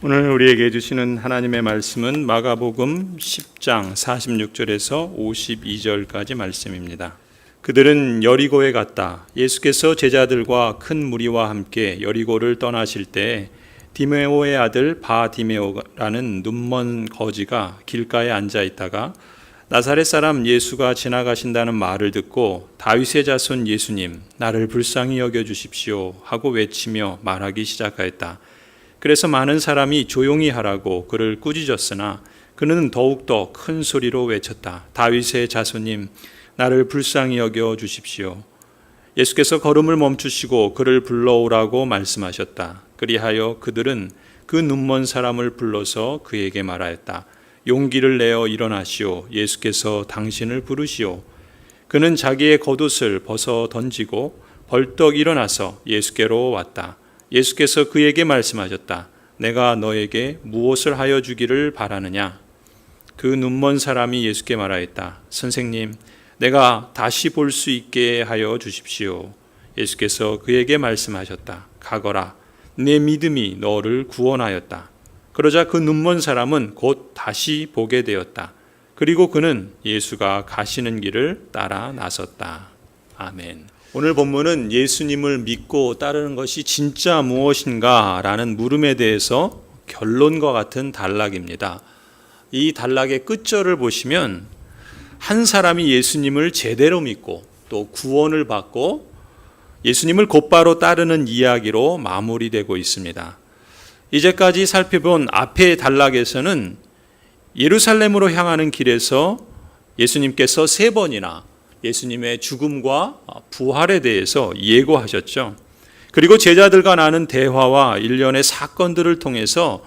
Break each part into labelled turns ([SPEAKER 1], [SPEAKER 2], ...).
[SPEAKER 1] 오늘 우리에게 주시는 하나님의 말씀은 마가복음 10장 46절에서 52절까지 말씀입니다. 그들은 여리고에 갔다. 예수께서 제자들과 큰 무리와 함께 여리고를 떠나실 때 디메오의 아들 바디메오라는 눈먼 거지가 길가에 앉아 있다가 나사렛 사람 예수가 지나가신다는 말을 듣고 다윗의 자손 예수님, 나를 불쌍히 여겨 주십시오 하고 외치며 말하기 시작하였다. 그래서 많은 사람이 조용히 하라고 그를 꾸짖었으나 그는 더욱더 큰 소리로 외쳤다. 다윗의 자손님, 나를 불쌍히 여겨 주십시오. 예수께서 걸음을 멈추시고 그를 불러오라고 말씀하셨다. 그리하여 그들은 그 눈먼 사람을 불러서 그에게 말하였다. 용기를 내어 일어나시오. 예수께서 당신을 부르시오. 그는 자기의 겉옷을 벗어 던지고 벌떡 일어나서 예수께로 왔다. 예수께서 그에게 말씀하셨다. 내가 너에게 무엇을 하여 주기를 바라느냐? 그 눈먼 사람이 예수께 말하였다. 선생님, 내가 다시 볼 수 있게 하여 주십시오. 예수께서 그에게 말씀하셨다. 가거라. 내 믿음이 너를 구원하였다. 그러자 그 눈먼 사람은 곧 다시 보게 되었다. 그리고 그는 예수가 가시는 길을 따라 나섰다. 아멘. 오늘 본문은 예수님을 믿고 따르는 것이 진짜 무엇인가 라는 물음에 대해서 결론과 같은 단락입니다. 이 단락의 끝절을 보시면 한 사람이 예수님을 제대로 믿고 또 구원을 받고 예수님을 곧바로 따르는 이야기로 마무리되고 있습니다. 이제까지 살펴본 앞의 단락에서는 예루살렘으로 향하는 길에서 예수님께서 3번이나 예수님의 죽음과 부활에 대해서 예고하셨죠. 그리고 제자들과 나눈 대화와 일련의 사건들을 통해서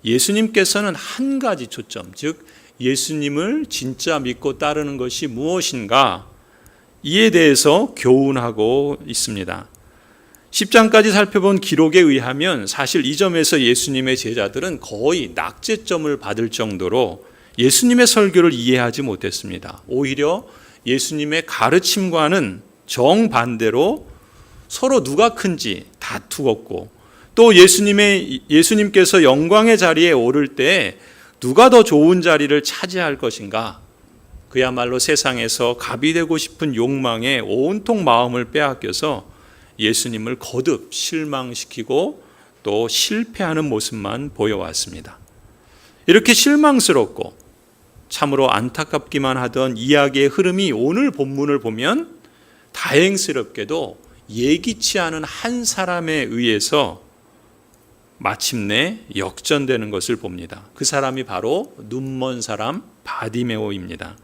[SPEAKER 1] 예수님께서는 한 가지 초점, 즉 예수님을 진짜 믿고 따르는 것이 무엇인가 이에 대해서 교훈하고 있습니다. 10장까지 살펴본 기록에 의하면 사실 이 점에서 예수님의 제자들은 거의 낙제점을 받을 정도로 예수님의 설교를 이해하지 못했습니다. 오히려 예수님의 가르침과는 정반대로 서로 누가 큰지 다투었고 또 예수님께서 영광의 자리에 오를 때 누가 더 좋은 자리를 차지할 것인가, 그야말로 세상에서 갑이 되고 싶은 욕망에 온통 마음을 빼앗겨서 예수님을 거듭 실망시키고 또 실패하는 모습만 보여왔습니다. 이렇게 실망스럽고 참으로 안타깝기만 하던 이야기의 흐름이 오늘 본문을 보면 다행스럽게도 예기치 않은 한 사람에 의해서 마침내 역전되는 것을 봅니다. 그 사람이 바로 눈먼 사람 바디메오입니다.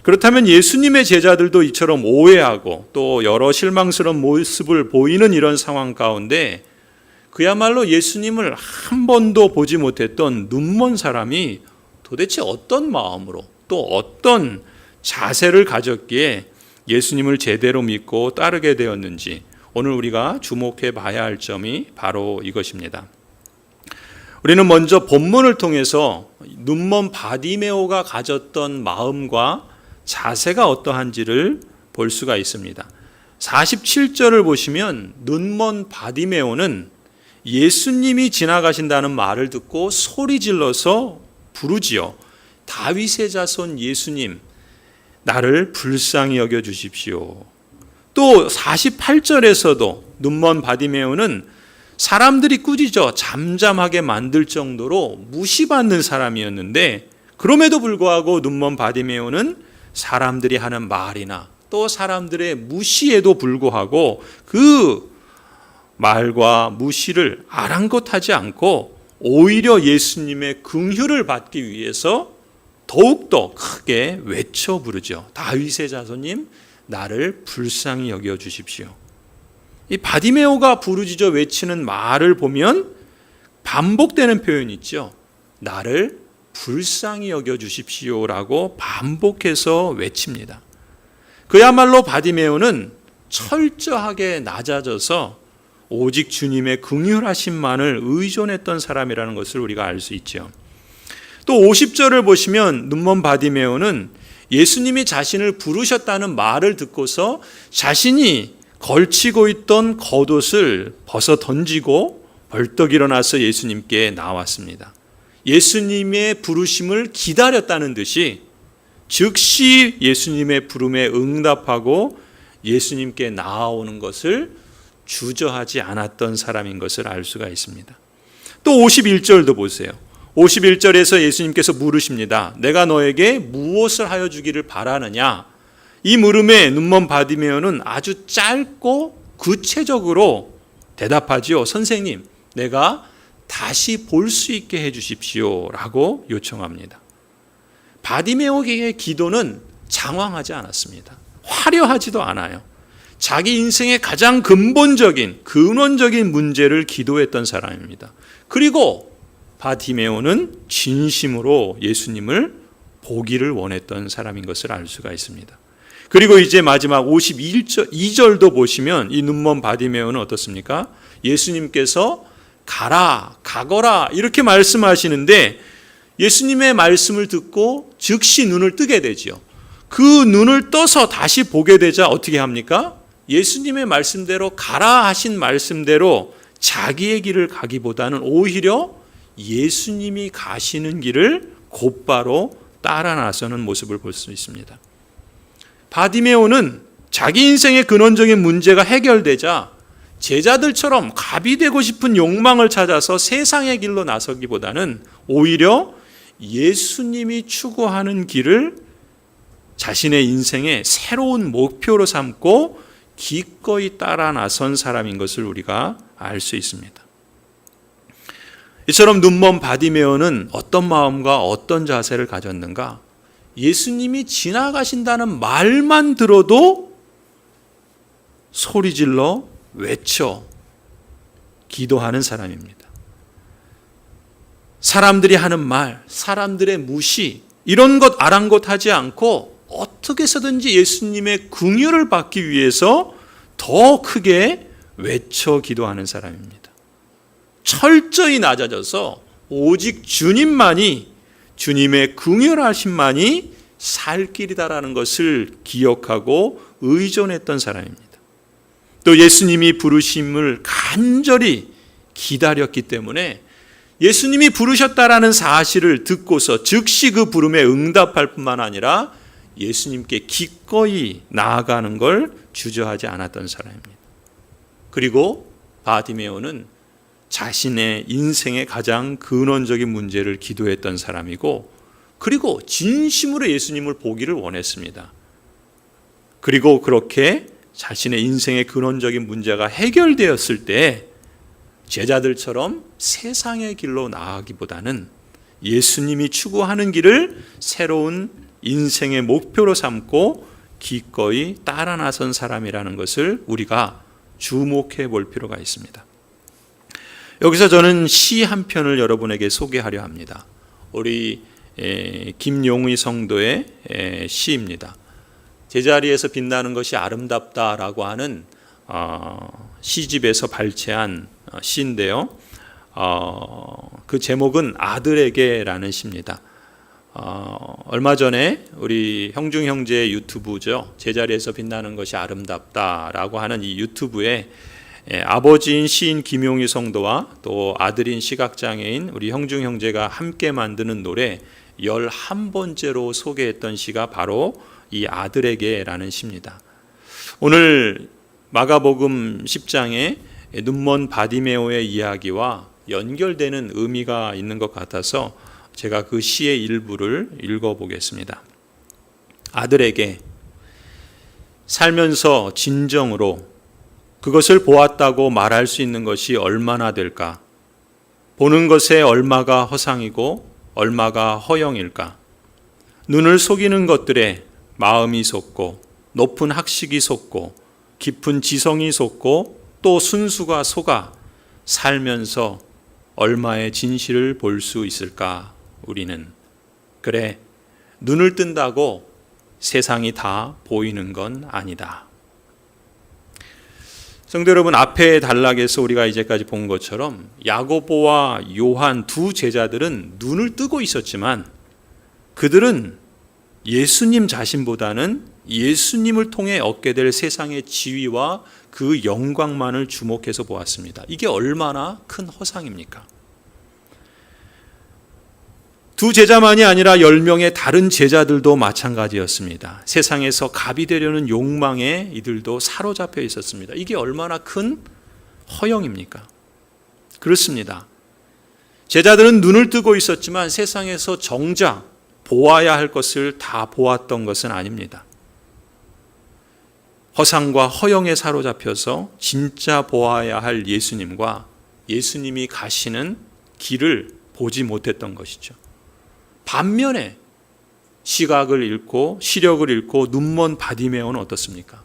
[SPEAKER 1] 그렇다면 예수님의 제자들도 이처럼 오해하고 또 여러 실망스러운 모습을 보이는 이런 상황 가운데 그야말로 예수님을 한 번도 보지 못했던 눈먼 사람이 도대체 어떤 마음으로 또 어떤 자세를 가졌기에 예수님을 제대로 믿고 따르게 되었는지 오늘 우리가 주목해 봐야 할 점이 바로 이것입니다. 우리는 먼저 본문을 통해서 눈먼 바디메오가 가졌던 마음과 자세가 어떠한지를 볼 수가 있습니다. 47절을 보시면 눈먼 바디메오는 예수님이 지나가신다는 말을 듣고 소리 질러서 부르지요. 다윗의 자손 예수님, 나를 불쌍히 여겨 주십시오. 또 48절에서도 눈먼 바디메오는 사람들이 꾸짖어 잠잠하게 만들 정도로 무시받는 사람이었는데 그럼에도 불구하고 눈먼 바디메오는 사람들이 하는 말이나 또 사람들의 무시에도 불구하고 그 말과 무시를 아랑곳하지 않고 오히려 예수님의 긍휼을 받기 위해서 더욱더 크게 외쳐 부르죠. 다윗의 자손님, 나를 불쌍히 여겨 주십시오. 이 바디메오가 부르짖어 외치는 말을 보면 반복되는 표현이 있죠. 나를 불쌍히 여겨 주십시오라고 반복해서 외칩니다. 그야말로 바디메오는 철저하게 낮아져서 오직 주님의 긍휼하심만을 의존했던 사람이라는 것을 우리가 알 수 있죠. 또 50절을 보시면 눈먼 바디메오는 예수님이 자신을 부르셨다는 말을 듣고서 자신이 걸치고 있던 겉옷을 벗어 던지고 벌떡 일어나서 예수님께 나왔습니다. 예수님의 부르심을 기다렸다는 듯이 즉시 예수님의 부름에 응답하고 예수님께 나아오는 것을 주저하지 않았던 사람인 것을 알 수가 있습니다. 또 51절도 보세요. 51절에서 예수님께서 물으십니다. 내가 너에게 무엇을 하여 주기를 바라느냐? 이 물음에 눈먼 바디메오는 아주 짧고 구체적으로 대답하지요. 선생님, 내가 다시 볼 수 있게 해 주십시오 라고 요청합니다. 바디메오의 기도는 장황하지 않았습니다. 화려하지도 않아요. 자기 인생의 가장 근본적인 근원적인 문제를 기도했던 사람입니다. 그리고 바디메오는 진심으로 예수님을 보기를 원했던 사람인 것을 알 수가 있습니다. 그리고 이제 마지막 52절도 보시면 이 눈먼 바디메오는 어떻습니까? 예수님께서 가거라 이렇게 말씀하시는데 예수님의 말씀을 듣고 즉시 눈을 뜨게 되지요. 그 눈을 떠서 다시 보게 되자 어떻게 합니까? 예수님의 말씀대로 가라 하신 말씀대로 자기의 길을 가기보다는 오히려 예수님이 가시는 길을 곧바로 따라 나서는 모습을 볼 수 있습니다. 바디메오는 자기 인생의 근원적인 문제가 해결되자 제자들처럼 갑이 되고 싶은 욕망을 찾아서 세상의 길로 나서기보다는 오히려 예수님이 추구하는 길을 자신의 인생의 새로운 목표로 삼고 기꺼이 따라 나선 사람인 것을 우리가 알 수 있습니다. 이처럼 눈먼 바디메오는 어떤 마음과 어떤 자세를 가졌는가? 예수님이 지나가신다는 말만 들어도 소리질러 외쳐 기도하는 사람입니다. 사람들이 하는 말, 사람들의 무시 이런 것 아랑곳하지 않고 어떻게 해서든지 예수님의 긍휼을 받기 위해서 더 크게 외쳐 기도하는 사람입니다. 철저히 낮아져서 오직 주님만이 주님의 긍휼하심만이 살 길이다라는 것을 기억하고 의존했던 사람입니다. 또 예수님이 부르심을 간절히 기다렸기 때문에 예수님이 부르셨다라는 사실을 듣고서 즉시 그 부름에 응답할 뿐만 아니라 예수님께 기꺼이 나아가는 걸 주저하지 않았던 사람입니다. 그리고 바디메오는 자신의 인생의 가장 근원적인 문제를 기도했던 사람이고 그리고 진심으로 예수님을 보기를 원했습니다. 그리고 그렇게 자신의 인생의 근원적인 문제가 해결되었을 때 제자들처럼 세상의 길로 나아가기보다는 예수님이 추구하는 길을 새로운 인생의 목표로 삼고 기꺼이 따라 나선 사람이라는 것을 우리가 주목해 볼 필요가 있습니다. 여기서 저는 시 한 편을 여러분에게 소개하려 합니다. 우리 김용희 성도의 시입니다. 제자리에서 빛나는 것이 아름답다라고 하는 시집에서 발췌한 시인데요. 그 제목은 아들에게라는 시입니다. 얼마 전에 우리 형중 형제의 유튜브죠. 제자리에서 빛나는 것이 아름답다라고 하는 이 유튜브에 아버지인 시인 김용희 성도와 또 아들인 시각장애인 우리 형중 형제가 함께 만드는 노래 11번째로 소개했던 시가 바로 이 아들에게라는 시입니다. 오늘 마가복음 10장에 눈먼 바디메오의 이야기와 연결되는 의미가 있는 것 같아서 제가 그 시의 일부를 읽어보겠습니다. 아들에게 살면서 진정으로 그것을 보았다고 말할 수 있는 것이 얼마나 될까? 보는 것에 얼마가 허상이고 얼마가 허영일까? 눈을 속이는 것들에 마음이 속고 높은 학식이 속고 깊은 지성이 속고 또 순수가 속아 살면서 얼마의 진실을 볼 수 있을까? 우리는 그래 눈을 뜬다고 세상이 다 보이는 건 아니다. 성도 여러분, 앞에 단락에서 우리가 이제까지 본 것처럼 야고보와 요한 두 제자들은 눈을 뜨고 있었지만 그들은 예수님 자신보다는 예수님을 통해 얻게 될 세상의 지위와 그 영광만을 주목해서 보았습니다. 이게 얼마나 큰 허상입니까? 두 제자만이 아니라 10명의 다른 제자들도 마찬가지였습니다. 세상에서 갑이 되려는 욕망에 이들도 사로잡혀 있었습니다. 이게 얼마나 큰 허영입니까? 그렇습니다. 제자들은 눈을 뜨고 있었지만 세상에서 정작 보아야 할 것을 다 보았던 것은 아닙니다. 허상과 허영에 사로잡혀서 진짜 보아야 할 예수님과 예수님이 가시는 길을 보지 못했던 것이죠. 반면에 시각을 잃고 시력을 잃고 눈먼 바디메오는 어떻습니까?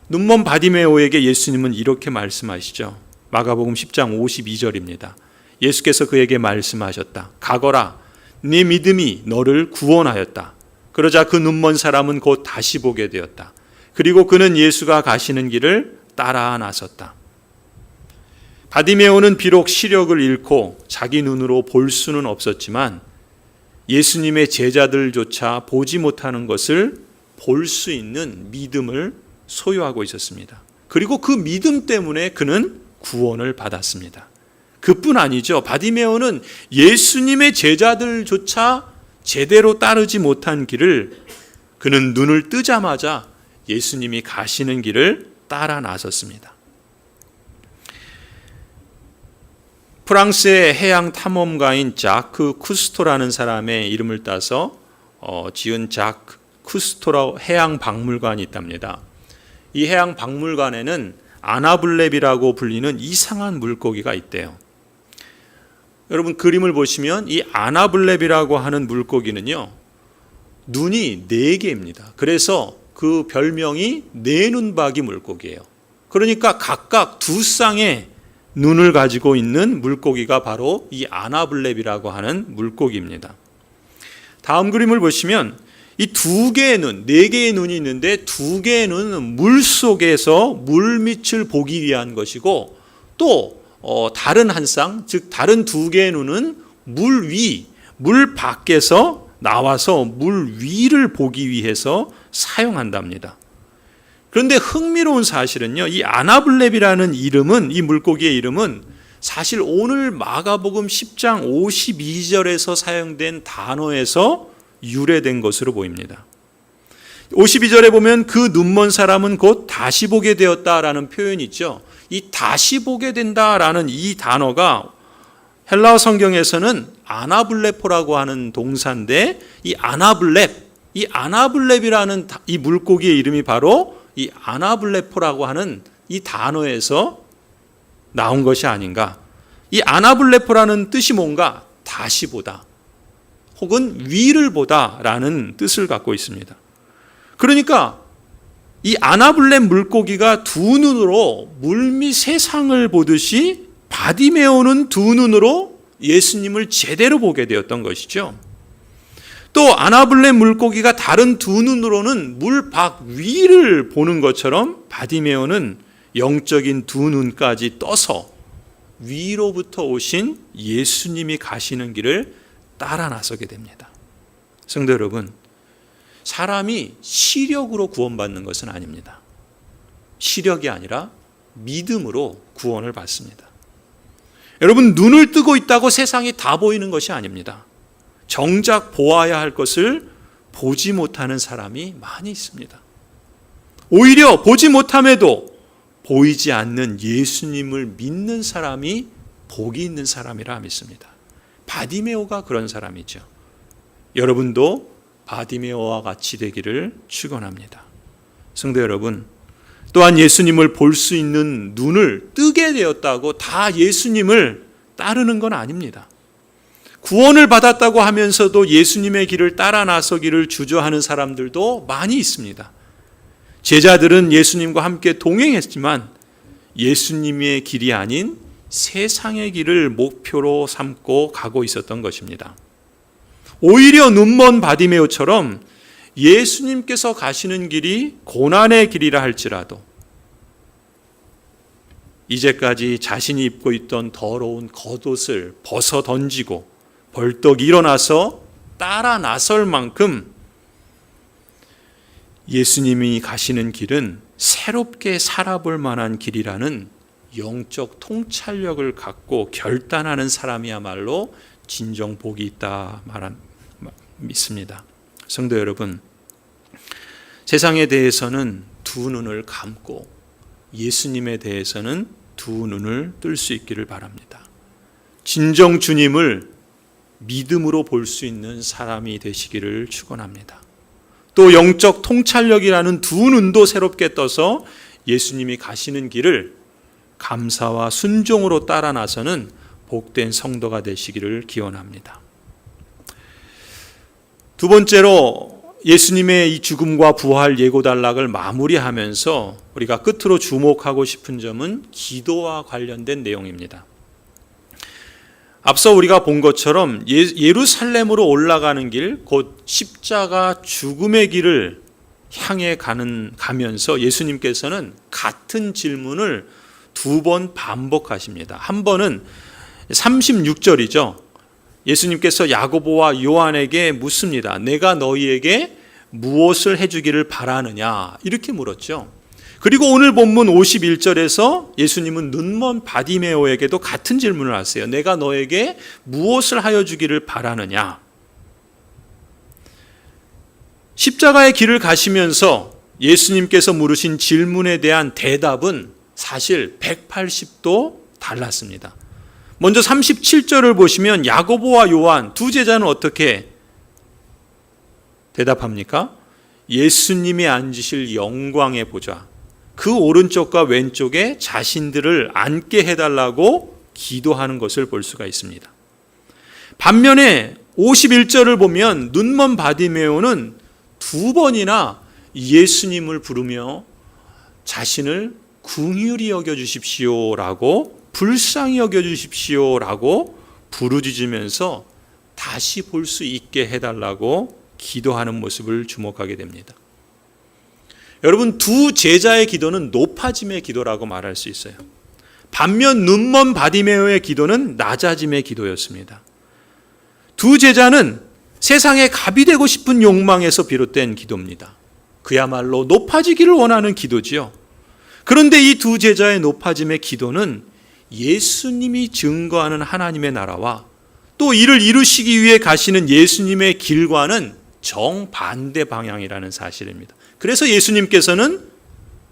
[SPEAKER 1] 눈먼 바디메오에게 예수님은 이렇게 말씀하시죠. 마가복음 10장 52절입니다. 예수께서 그에게 말씀하셨다. 가거라, 네 믿음이 너를 구원하였다. 그러자 그 눈먼 사람은 곧 다시 보게 되었다. 그리고 그는 예수가 가시는 길을 따라 나섰다. 바디메오는 비록 시력을 잃고 자기 눈으로 볼 수는 없었지만 예수님의 제자들조차 보지 못하는 것을 볼 수 있는 믿음을 소유하고 있었습니다. 그리고 그 믿음 때문에 그는 구원을 받았습니다. 그뿐 아니죠. 바디메오는 예수님의 제자들조차 제대로 따르지 못한 길을 그는 눈을 뜨자마자 예수님이 가시는 길을 따라 나섰습니다. 프랑스의 해양 탐험가인 자크 쿠스토라는 사람의 이름을 따서 지은 자크 쿠스토라 해양 박물관이 있답니다. 이 해양 박물관에는 아나블렙이라고 불리는 이상한 물고기가 있대요. 여러분 그림을 보시면 이 아나블렙이라고 하는 물고기는요, 눈이 4개입니다. 그래서 그 별명이 4눈박이 물고기예요. 그러니까 각각 2쌍의 눈을 가지고 있는 물고기가 바로 이 아나블렙이라고 하는 물고기입니다. 다음 그림을 보시면 이 2개의 눈, 4개의 눈이 있는데 2개의 눈은 물 속에서 물밑을 보기 위한 것이고 또 다른 한 쌍, 즉 다른 2개의 눈은 물 위, 물 밖에서 나와서 물 위를 보기 위해서 사용한답니다. 그런데 흥미로운 사실은요, 이 아나블렙이라는 이름은, 이 물고기의 이름은 사실 오늘 마가복음 10장 52절에서 사용된 단어에서 유래된 것으로 보입니다. 52절에 보면 그 눈먼 사람은 곧 다시 보게 되었다라는 표현이 있죠. 이 다시 보게 된다라는 이 단어가 헬라어 성경에서는 아나블레포라고 하는 동사인데 이 아나블렙이라는 이 물고기의 이름이 바로 이 아나블레포라고 하는 이 단어에서 나온 것이 아닌가. 이 아나블레포라는 뜻이 뭔가 다시 보다 혹은 위를 보다라는 뜻을 갖고 있습니다. 그러니까 이 아나블렙 물고기가 2눈으로 물밑 세상을 보듯이 바디메오는 2눈으로 예수님을 제대로 보게 되었던 것이죠. 또 아나블렙 물고기가 다른 2눈으로는 물 밖 위를 보는 것처럼 바디메오는 영적인 2눈까지 떠서 위로부터 오신 예수님이 가시는 길을 따라 나서게 됩니다. 성도 여러분, 사람이 시력으로 구원받는 것은 아닙니다. 시력이 아니라 믿음으로 구원을 받습니다. 여러분, 눈을 뜨고 있다고 세상이 다 보이는 것이 아닙니다. 정작 보아야 할 것을 보지 못하는 사람이 많이 있습니다. 오히려 보지 못함에도 보이지 않는 예수님을 믿는 사람이 복이 있는 사람이라 믿습니다. 바디메오가 그런 사람이죠. 여러분도 바디메오와 같이 되기를 축원합니다. 성도 여러분, 또한 예수님을 볼 수 있는 눈을 뜨게 되었다고 다 예수님을 따르는 건 아닙니다. 구원을 받았다고 하면서도 예수님의 길을 따라 나서기를 주저하는 사람들도 많이 있습니다. 제자들은 예수님과 함께 동행했지만 예수님의 길이 아닌 세상의 길을 목표로 삼고 가고 있었던 것입니다. 오히려 눈먼 바디메오처럼 예수님께서 가시는 길이 고난의 길이라 할지라도 이제까지 자신이 입고 있던 더러운 겉옷을 벗어 던지고 벌떡 일어나서 따라 나설 만큼 예수님이 가시는 길은 새롭게 살아볼 만한 길이라는 영적 통찰력을 갖고 결단하는 사람이야말로 진정 복이 있다 믿습니다. 성도 여러분, 세상에 대해서는 두 눈을 감고 예수님에 대해서는 두 눈을 뜰 수 있기를 바랍니다. 진정 주님을 믿음으로 볼 수 있는 사람이 되시기를 축원합니다. 또 영적 통찰력이라는 두 눈도 새롭게 떠서 예수님이 가시는 길을 감사와 순종으로 따라 나서는 복된 성도가 되시기를 기원합니다. 두 번째로 예수님의 이 죽음과 부활 예고단락을 마무리하면서 우리가 끝으로 주목하고 싶은 점은 기도와 관련된 내용입니다. 앞서 우리가 본 것처럼 예루살렘으로 올라가는 길, 곧 십자가 죽음의 길을 향해 가면서 예수님께서는 같은 질문을 두 번 반복하십니다. 한 번은 36절이죠. 예수님께서 야고보와 요한에게 묻습니다. 내가 너희에게 무엇을 해주기를 바라느냐? 이렇게 물었죠. 그리고 오늘 본문 51절에서 예수님은 눈먼 바디메오에게도 같은 질문을 하세요. 내가 너에게 무엇을 하여 주기를 바라느냐? 십자가의 길을 가시면서 예수님께서 물으신 질문에 대한 대답은 사실 180도 달랐습니다. 먼저 37절을 보시면 야고보와 요한 두 제자는 어떻게 대답합니까? 예수님이 앉으실 영광의 보좌, 그 오른쪽과 왼쪽에 자신들을 앉게 해달라고 기도하는 것을 볼 수가 있습니다. 반면에 51절을 보면 눈먼 바디메오는 두 번이나 예수님을 부르며 자신을 긍휼히 여겨주십시오라고, 불쌍히 여겨주십시오라고 부르짖으면서 다시 볼 수 있게 해달라고 기도하는 모습을 주목하게 됩니다. 여러분, 두 제자의 기도는 높아짐의 기도라고 말할 수 있어요. 반면 눈먼 바디메오의 기도는 낮아짐의 기도였습니다. 두 제자는 세상에 갑이 되고 싶은 욕망에서 비롯된 기도입니다. 그야말로 높아지기를 원하는 기도지요. 그런데 이 두 제자의 높아짐의 기도는 예수님이 증거하는 하나님의 나라와 또 이를 이루시기 위해 가시는 예수님의 길과는 정반대 방향이라는 사실입니다. 그래서 예수님께서는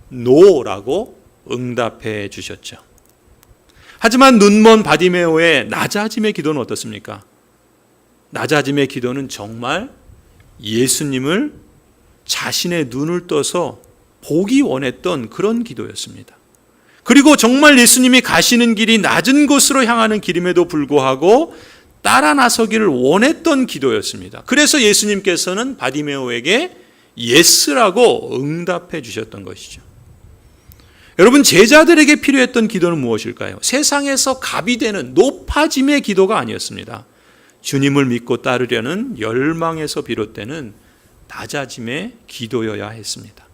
[SPEAKER 1] 노라고 응답해 주셨죠. 하지만 눈먼 바디메오의 낮아짐의 기도는 어떻습니까? 낮아짐의 기도는 정말 예수님을 자신의 눈을 떠서 보기 원했던 그런 기도였습니다. 그리고 정말 예수님이 가시는 길이 낮은 곳으로 향하는 길임에도 불구하고 따라 나서기를 원했던 기도였습니다. 그래서 예수님께서는 바디메오에게 예스라고 응답해 주셨던 것이죠. 여러분, 제자들에게 필요했던 기도는 무엇일까요? 세상에서 갑이 되는 높아짐의 기도가 아니었습니다. 주님을 믿고 따르려는 열망에서 비롯되는 낮아짐의 기도여야 했습니다.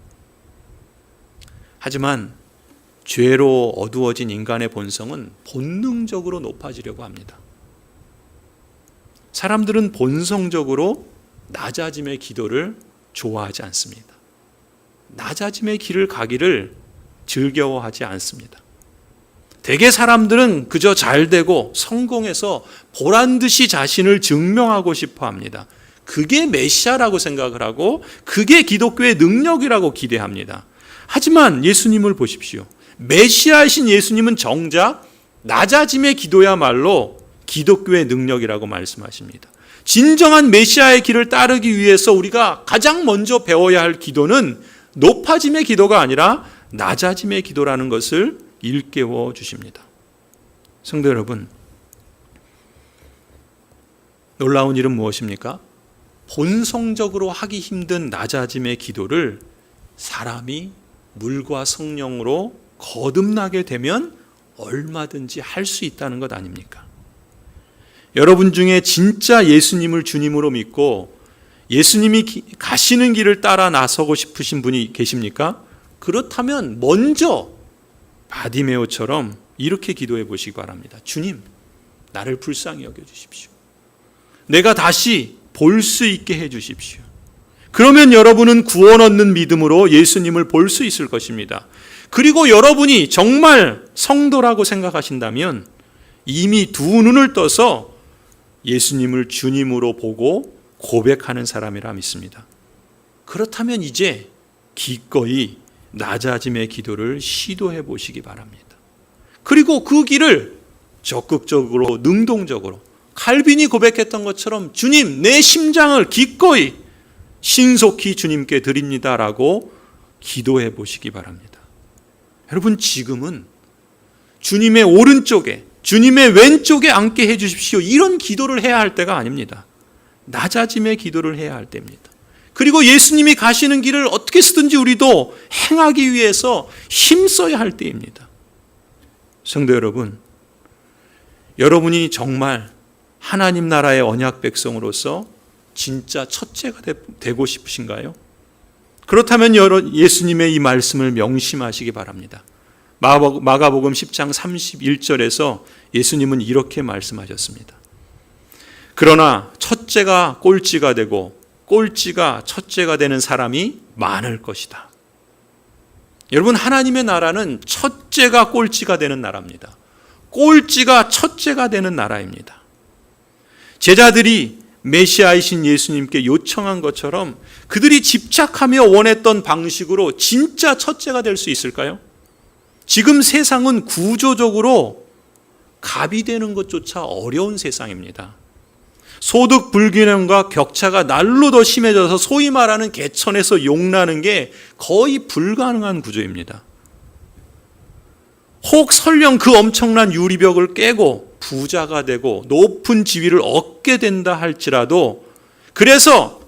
[SPEAKER 1] 하지만 죄로 어두워진 인간의 본성은 본능적으로 높아지려고 합니다. 사람들은 본성적으로 낮아짐의 기도를 좋아하지 않습니다. 낮아짐의 길을 가기를 즐거워하지 않습니다. 대개 사람들은 그저 잘되고 성공해서 보란듯이 자신을 증명하고 싶어 합니다. 그게 메시아라고 생각을 하고 그게 기독교의 능력이라고 기대합니다. 하지만 예수님을 보십시오. 메시아이신 예수님은 정작 낮아짐의 기도야말로 기독교의 능력이라고 말씀하십니다. 진정한 메시아의 길을 따르기 위해서 우리가 가장 먼저 배워야 할 기도는 높아짐의 기도가 아니라 낮아짐의 기도라는 것을 일깨워 주십니다. 성도 여러분, 놀라운 일은 무엇입니까? 본성적으로 하기 힘든 낮아짐의 기도를 사람이 물과 성령으로 거듭나게 되면 얼마든지 할 수 있다는 것 아닙니까? 여러분 중에 진짜 예수님을 주님으로 믿고 예수님이 가시는 길을 따라 나서고 싶으신 분이 계십니까? 그렇다면 먼저 바디메오처럼 이렇게 기도해 보시기 바랍니다. 주님, 나를 불쌍히 여겨주십시오. 내가 다시 볼 수 있게 해 주십시오. 그러면 여러분은 구원 얻는 믿음으로 예수님을 볼 수 있을 것입니다. 그리고 여러분이 정말 성도라고 생각하신다면 이미 두 눈을 떠서 예수님을 주님으로 보고 고백하는 사람이라 믿습니다. 그렇다면 이제 기꺼이 낮아짐의 기도를 시도해 보시기 바랍니다. 그리고 그 길을 적극적으로 능동적으로 칼빈이 고백했던 것처럼 주님, 내 심장을 기꺼이 신속히 주님께 드립니다라고 기도해 보시기 바랍니다. 여러분, 지금은 주님의 오른쪽에, 주님의 왼쪽에 앉게 해 주십시오, 이런 기도를 해야 할 때가 아닙니다. 낮아짐의 기도를 해야 할 때입니다. 그리고 예수님이 가시는 길을 어떻게 쓰든지 우리도 행하기 위해서 힘써야 할 때입니다. 성도 여러분, 여러분이 정말 하나님 나라의 언약 백성으로서 진짜 첫째가 되고 싶으신가요? 그렇다면 예수님의 이 말씀을 명심하시기 바랍니다. 마가복음 10장 31절에서 예수님은 이렇게 말씀하셨습니다. 그러나 첫째가 꼴찌가 되고 꼴찌가 첫째가 되는 사람이 많을 것이다. 여러분, 하나님의 나라는 첫째가 꼴찌가 되는 나라입니다. 꼴찌가 첫째가 되는 나라입니다. 제자들이 메시아이신 예수님께 요청한 것처럼 그들이 집착하며 원했던 방식으로 진짜 첫째가 될 수 있을까요? 지금 세상은 구조적으로 갑이 되는 것조차 어려운 세상입니다. 소득 불균형과 격차가 날로 더 심해져서 소위 말하는 개천에서 용나는 게 거의 불가능한 구조입니다. 혹 설령 그 엄청난 유리벽을 깨고 부자가 되고 높은 지위를 얻게 된다 할지라도, 그래서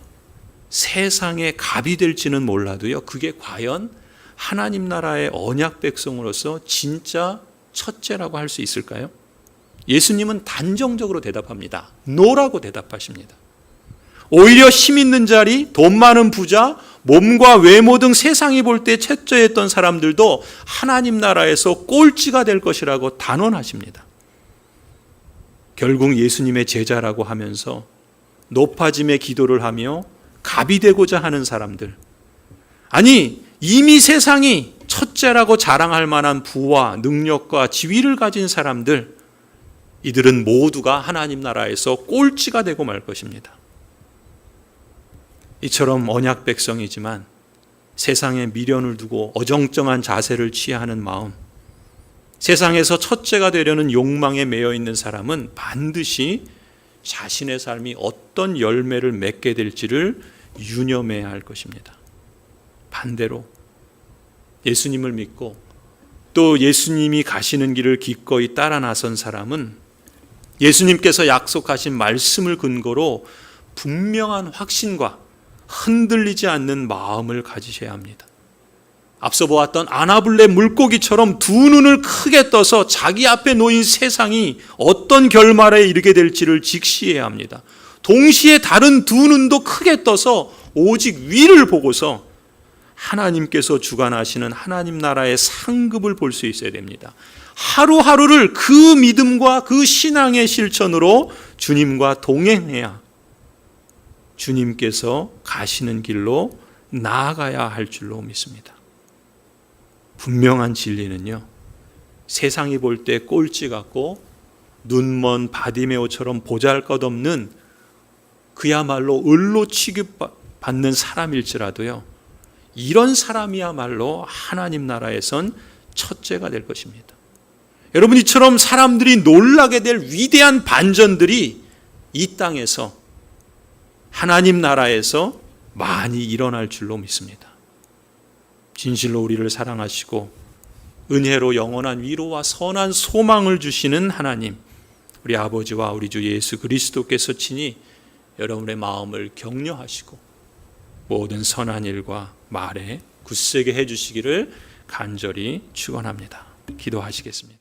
[SPEAKER 1] 세상의 갑이 될지는 몰라도요, 그게 과연 하나님 나라의 언약 백성으로서 진짜 첫째라고 할 수 있을까요? 예수님은 단정적으로 대답합니다. 노라고 대답하십니다. 오히려 힘 있는 자리, 돈 많은 부자, 몸과 외모 등 세상이 볼 때 첫째였던 사람들도 하나님 나라에서 꼴찌가 될 것이라고 단언하십니다. 결국 예수님의 제자라고 하면서 높아짐의 기도를 하며 갑이 되고자 하는 사람들, 아니 이미 세상이 첫째라고 자랑할 만한 부와 능력과 지위를 가진 사람들, 이들은 모두가 하나님 나라에서 꼴찌가 되고 말 것입니다. 이처럼 언약 백성이지만 세상에 미련을 두고 어정쩡한 자세를 취하는 마음, 세상에서 첫째가 되려는 욕망에 매여 있는 사람은 반드시 자신의 삶이 어떤 열매를 맺게 될지를 유념해야 할 것입니다. 반대로 예수님을 믿고 또 예수님이 가시는 길을 기꺼이 따라 나선 사람은 예수님께서 약속하신 말씀을 근거로 분명한 확신과 흔들리지 않는 마음을 가지셔야 합니다. 앞서 보았던 아나블레 물고기처럼 두 눈을 크게 떠서 자기 앞에 놓인 세상이 어떤 결말에 이르게 될지를 직시해야 합니다. 동시에 다른 두 눈도 크게 떠서 오직 위를 보고서 하나님께서 주관하시는 하나님 나라의 상급을 볼 수 있어야 됩니다. 하루하루를 그 믿음과 그 신앙의 실천으로 주님과 동행해야 주님께서 가시는 길로 나아가야 할 줄로 믿습니다. 분명한 진리는요, 세상이 볼 때 꼴찌 같고 눈먼 바디메오처럼 보잘것없는 그야말로 을로 취급받는 사람일지라도요, 이런 사람이야말로 하나님 나라에선 첫째가 될 것입니다. 여러분, 이처럼 사람들이 놀라게 될 위대한 반전들이 이 땅에서 하나님 나라에서 많이 일어날 줄로 믿습니다. 진실로 우리를 사랑하시고 은혜로 영원한 위로와 선한 소망을 주시는 하나님, 우리 아버지와 우리 주 예수 그리스도께서 친히 여러분의 마음을 격려하시고 모든 선한 일과 말에 굳세게 해주시기를 간절히 축원합니다. 기도하시겠습니다.